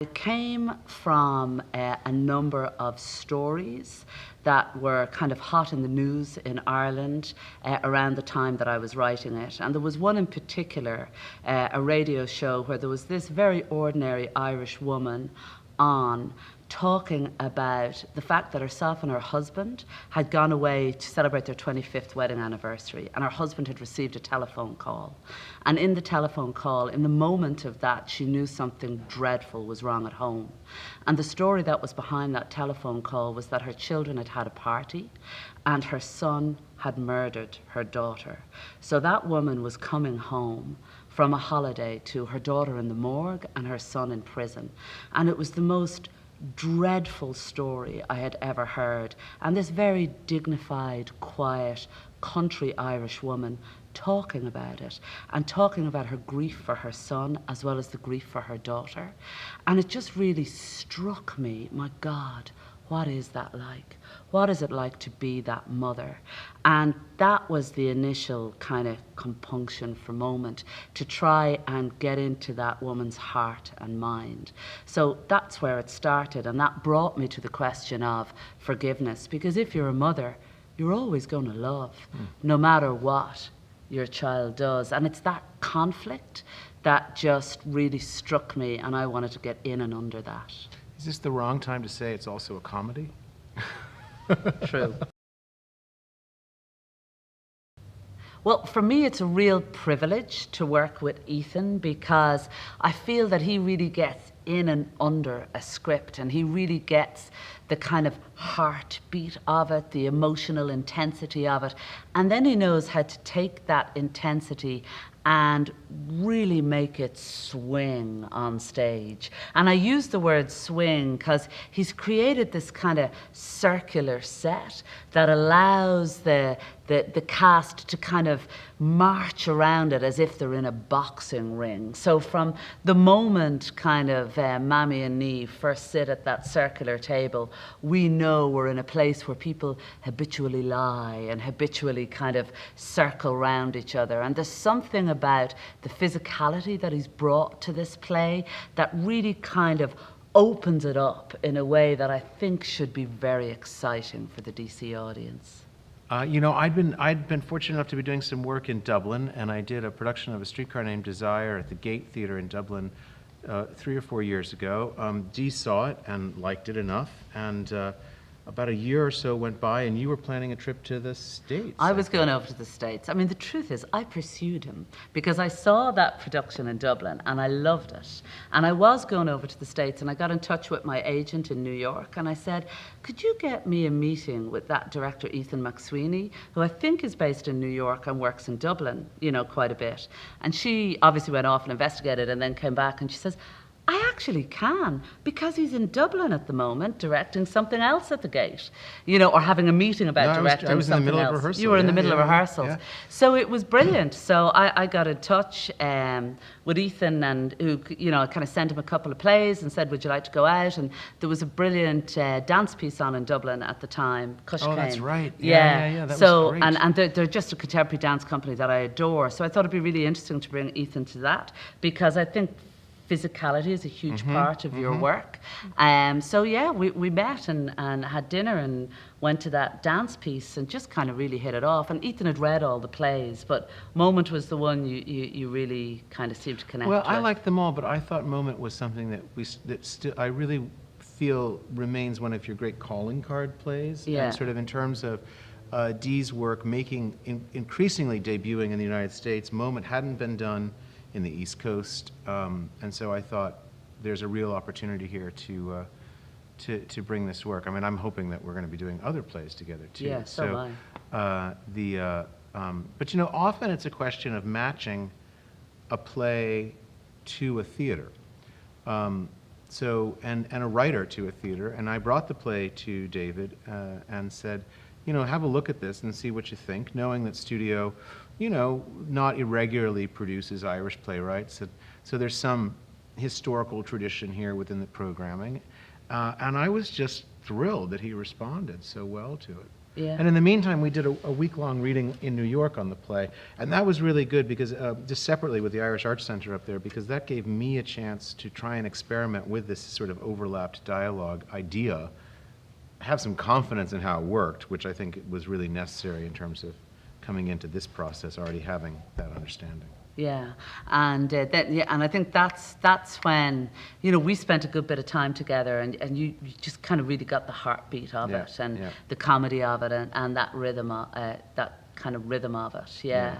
It came from a number of stories that were kind of hot in the news in Ireland around the time that I was writing it. And there was one in particular, a radio show where there was this very ordinary Irish woman on talking about the fact that herself and her husband had gone away to celebrate their 25th wedding anniversary, and her husband had received a telephone call. And in the telephone call, in the moment of that, she knew something dreadful was wrong at home. And the story that was behind that telephone call was that her children had had a party and her son had murdered her daughter. So that woman was coming home from a holiday to her daughter in the morgue and her son in prison. And it was the most dreadful story I had ever heard. And this very dignified, quiet, country Irish woman talking about it and talking about her grief for her son as well as the grief for her daughter. And it just really struck me, my God, what is that like? What is it like to be that mother? And that was the initial kind of compunction for Moment, to try and get into that woman's heart and mind. So that's where it started, and that brought me to the question of forgiveness, because if you're a mother, you're always going to love, no matter what your child does. And it's that conflict that just really struck me, and I wanted to get in and under that. Is this the wrong time to say it's also a comedy? True. Well, for me, it's a real privilege to work with Ethan, because I feel that he really gets in and under a script, and he really gets the kind of heartbeat of it, the emotional intensity of it, and then he knows how to take that intensity and really make it swing on stage. And I use the word swing because he's created this kind of circular set that allows the cast to kind of march around it as if they're in a boxing ring. So from the moment kind of Mammy and Niamh first sit at that circular table, we know we're in a place where people habitually lie and habitually kind of circle round each other. And there's something about the physicality that he's brought to this play that really kind of opens it up in a way that I think should be very exciting for the DC audience. You know, I'd been fortunate enough to be doing some work in Dublin, and I did a production of A Streetcar Named Desire at the Gate Theatre in Dublin 3 or 4 years ago. Dee saw it and liked it enough, and about a year or so went by, and you were planning a trip to the States. I was going over to the States. I mean, the truth is, I pursued him because I saw that production in Dublin and I loved it. And I was going over to the States, and I got in touch with my agent in New York, and I said, could you get me a meeting with that director, Ethan McSweeney, who I think is based in New York and works in Dublin, you know, quite a bit. And she obviously went off and investigated and then came back and she says, I actually can, because he's in Dublin at the moment directing something else at the Gate, you know, or having a meeting about directing something else. I was in the middle of rehearsal. You were in the middle of rehearsals. Yeah. So it was brilliant. So I got in touch with Ethan, and who, you know, I kind of sent him a couple of plays and said, would you like to go out? And there was a brilliant dance piece on in Dublin at the time, Cush Oh, Kane. that's right. Yeah. That so, was great. and they're just a contemporary dance company that I adore. So I thought it'd be really interesting to bring Ethan to that, because I think physicality is a huge part of your work. So yeah, we met and had dinner and went to that dance piece and just kind of really hit it off. And Ethan had read all the plays, but Moment was the one you really kind of seemed to connect with. Well, I liked them all, but I thought Moment was something that I really feel remains one of your great calling card plays. Yeah. And sort of in terms of Dee's work increasingly debuting in the United States, Moment hadn't been done in the East Coast, and so I thought there's a real opportunity here to bring this work. I mean, I'm hoping that we're going to be doing other plays together too. Yeah, so am I. But you know, often it's a question of matching a play to a theater, and a writer to a theater. And I brought the play to David and said, you know, have a look at this and see what you think, knowing that Studio, you know, not irregularly produces Irish playwrights. So there's some historical tradition here within the programming. And I was just thrilled that he responded so well to it. Yeah. And in the meantime, we did a week-long reading in New York on the play, and that was really good because, just separately with the Irish Arts Center up there, because that gave me a chance to try and experiment with this sort of overlapped dialogue idea, have some confidence in how it worked, which I think was really necessary in terms of coming into this process already having that understanding. Yeah, and and I think that's when we spent a good bit of time together, and you just kind of really got the heartbeat of it and the comedy of it and that rhythm, that kind of rhythm of it. Yeah.